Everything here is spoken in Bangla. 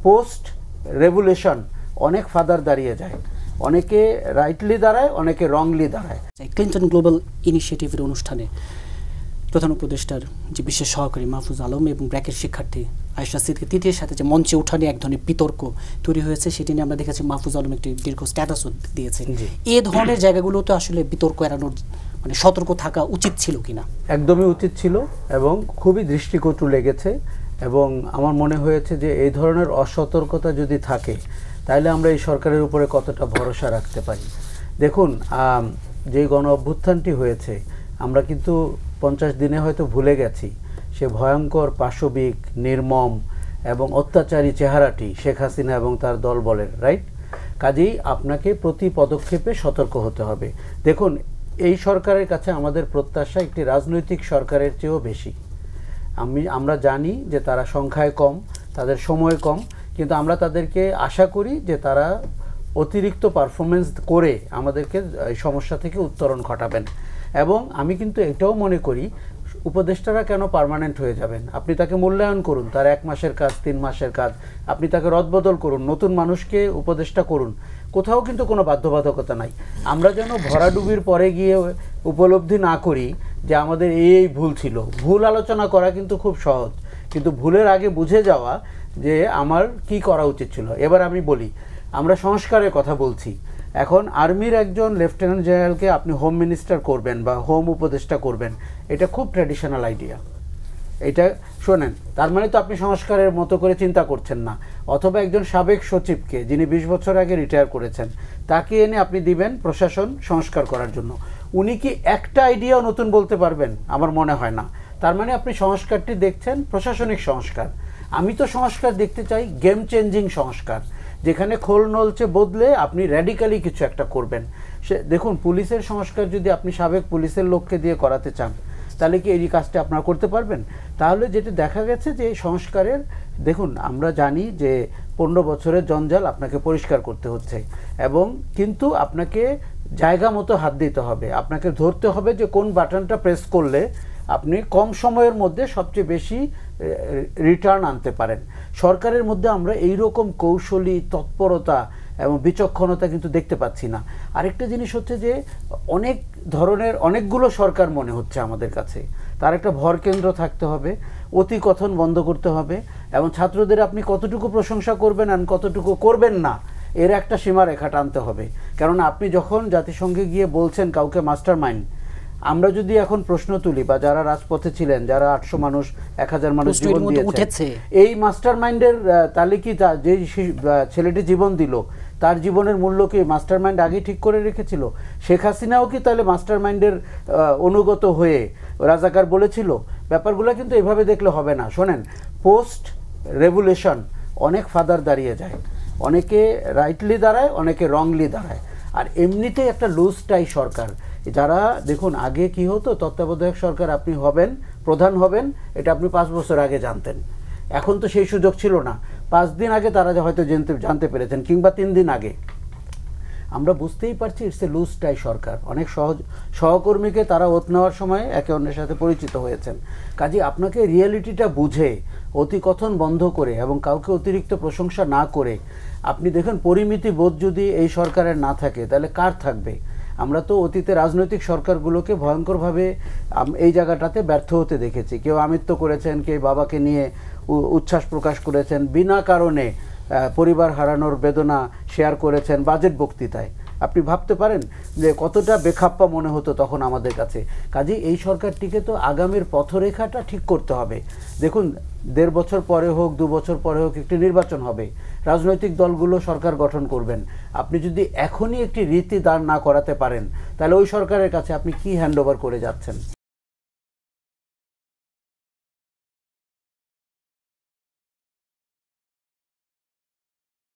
পোস্ট রেভুলেশন অনেক ফাদার দাঁড়িয়ে যায়, অনেকে রাইটলি দাঁড়ায়, অনেকে রংলি দাঁড়ায়। ক্লিনটন গ্লোবাল ইনিশিয়েটিভের অনুষ্ঠানে প্রধান উপদেষ্টার যে বিশেষ সহকারী মাহফুজ আলম এবং ব্র্যাকের শিক্ষার্থী আয়েশা সিদ্দিকী তৃতীয়ের সাথে যে মঞ্চে উঠানে এক ধরনের বিতর্ক তৈরি হয়েছে, সেটি নিয়ে আমরা দেখেছি মাহফুজ আলম একটি দীর্ঘ স্ট্যাটাসও দিয়েছে। এই ধরনের জায়গাগুলোতে আসলে বিতর্ক এড়ানোর মানে সতর্ক থাকা উচিত ছিল কিনা? একদমই উচিত ছিল এবং খুবই দৃষ্টিকটু লেগেছে, এবং আমার মনে হয়েছে যে এই ধরনের অসতর্কতা যদি থাকে তাহলে আমরা এই সরকারের উপরে কতটা ভরসা রাখতে পারি। দেখুন, যে গণ অভ্যুত্থানটি হয়েছে আমরা কিন্তু 50 দিনে হয়তো ভুলে গেছি সে ভয়ঙ্কর পাশবিক নির্মম এবং অত্যাচারী চেহারাটি শেখ হাসিনা এবং তার দলবলের, রাইট? কাজেই আপনাকে প্রতি পদক্ষেপে সতর্ক হতে হবে। দেখুন, এই সরকারের কাছে আমাদের প্রত্যাশা একটি রাজনৈতিক সরকারের চেয়েও বেশি। আমরা জানি যে তারা সংখ্যায় কম, তাদের সময় কম, কিন্তু আমরা তাদেরকে আশা করি যে তারা অতিরিক্ত পারফরমেন্স করে আমাদেরকে এই সমস্যা থেকে উত্তরণ ঘটাবেন। এবং আমি কিন্তু এটাও মনে করি উপদেষ্টারা কেন পার্মানেন্ট হয়ে যাবেন? আপনি তাকে মূল্যায়ন করুন, তার 1 মাসের কাজ 3 মাসের কাজ, আপনি তাকে রদবদল করুন, নতুন মানুষকে উপদেষ্টা করুন, কোথাও কিন্তু কোনো বাধ্যবাধকতা নাই। আমরা যেন ভরাডুবির পরে গিয়ে উপলব্ধি না করি যে আমাদের এই ভুল ছিল। ভুল আলোচনা করা কিন্তু খুব সহজ, কিন্তু ভুলের আগে বুঝে যাওয়া যে আমার কি করা উচিত ছিল। এবার আমি বলি, আমরা সংস্কারের কথা বলছি, এখন আর্মির একজন লেফটেন্যান্ট জেনারেলকে আপনি হোম মিনিস্টার করবেন বা হোম উপদেষ্টা করবেন, এটা খুব ট্র্যাডিশনাল আইডিয়া। এটা শোনেন, তার মানে তো আপনি সংস্কারের মতো করে চিন্তা করছেন না। অথবা একজন সাবেক সচিবকে, যিনি 20 বছর আগে রিটায়ার করেছেন, তাকে এনে আপনি দিবেন প্রশাসন সংস্কার করার জন্য। উনি কি একটা আইডিয়াও নতুন বলতে পারবেন? আমার মনে হয় না। তার মানে আপনি সংস্কারটি দেখছেন প্রশাসনিক সংস্কার। আমি তো সংস্কার দেখতে চাই গেম চেঞ্জিং সংস্কার, যেখানে খোল নলচে বদলে আপনি র্যাডিক্যালি কিছু একটা করবেন। সে দেখুন, পুলিশের সংস্কার যদি আপনি সাবেক পুলিশের লোককে দিয়ে করাতে চান, তাহলে কি এই কাজটা আপনারা করতে পারবেন? তাহলে যেটা দেখা গেছে যে এই সংস্কারের, দেখুন আমরা জানি যে 15 বছরের জঞ্জাল আপনাকে পরিষ্কার করতে হচ্ছে, এবং কিন্তু আপনাকে জায়গা মতো হাত দিতে হবে, আপনাকে ধরতে হবে যে কোন বাটনটা প্রেস করলে আপনি কম সময়ের মধ্যে সবচেয়ে বেশি রিটার্ন আনতে পারেন। সরকারের মধ্যে আমরা এই রকম কৌশলী তৎপরতা এবং বিচক্ষণতা কিন্তু দেখতে পাচ্ছি না। আরেকটা জিনিস হচ্ছে যে অনেক ধরনের অনেকগুলো সরকার মনে হচ্ছে আমাদের কাছে, তার একটা ভর কেন্দ্র থাকতে হবে, অতি কথন বন্ধ করতে হবে, এবং ছাত্রদের আপনি কতটুকু প্রশংসা করবেন আর কতটুকু করবেন না এর একটা সীমারেখা টানতে হবে। কারণ আপনি যখন জাতিসংঘে গিয়ে বলছেন কাউকে মাস্টার মাইন্ড, আমরা যদি এখন প্রশ্ন তুলি বা যারা রাজপথে ছিলেন, যারা 800 মানুষ 1000 মানুষ জীবন দিয়েছে, এই মাস্টার মাইন্ডের তাহলে কি যে ছেলেটি জীবন দিল তার জীবনের মূল্য কি মাস্টার মাইন্ড আগে ঠিক করে রেখেছিল? শেখ হাসিনাও কি তাহলে মাস্টার মাইন্ডের অনুগত হয়ে রাজাকার বলেছিল? ব্যাপারগুলো কিন্তু এভাবে দেখলে হবে না। শোনেন, পোস্ট রেভুলেশন অনেক ফাদার দাঁড়িয়ে যায়, অনেকে রাইটলি দাঁড়ায়, অনেকে রংলি দাঁড়ায়। আর এমনিতেই একটা লুজ টাই সরকার। যারা দেখুন, আগে কি হতো, তত্ত্বাবধায়ক সরকার আপনি হবেন, প্রধান হবেন, এটা আপনি 5 বছর আগে জানতেন। এখন তো সেই সুযোগ ছিল না। 5 দিন আগে তারা হয়তো জানতে পেরেছেন, কিংবা 3 দিন আগে। আমরা বুঝতেই পারছি ইটস এ লুজ টাই সরকার। অনেক সহকর্মীকে তারা ওত নেওয়ার সময় একে অন্যের সাথে পরিচিত হয়েছেন। কাজে আপনাকে রিয়েলিটিটা বুঝে অতিকথন বন্ধ করে এবং কাউকে অতিরিক্ত প্রশংসা না করে, আপনি দেখেন পরিমিতি বোধ যদি এই সরকারের না থাকে তাহলে কার থাকবে? আমরা তো অতীতে রাজনৈতিক সরকারগুলোকে ভয়ঙ্করভাবে এই জায়গাটাতে ব্যর্থ হতে দেখেছি। কেউ আমিত্ব করেছেন, কেউ বাবাকে নিয়ে উচ্ছ্বাস প্রকাশ করেছেন, বিনা কারণে পরিবার হারানোর বেদনা শেয়ার করেছেন বাজেট বক্তৃতায়। আপনি ভাবতে পারেন যে কতটা বেখাপ্পা মনে হতো তখন আমাদের কাছে। কাজেই এই সরকারটিকে তো আগামীর পথরেখাটা ঠিক করতে হবে। দেখুন, 1.5 বছর পরে হোক, 2 বছর পরে হোক, একটি নির্বাচন হবে, রাজনৈতিক দলগুলো সরকার গঠন করবেন। আপনি যদি এখনই একটি রীতি দাঁড় না করাতে পারেন, তাহলে ওই সরকারের কাছে আপনি কি হ্যান্ডওভার করে যাচ্ছেন?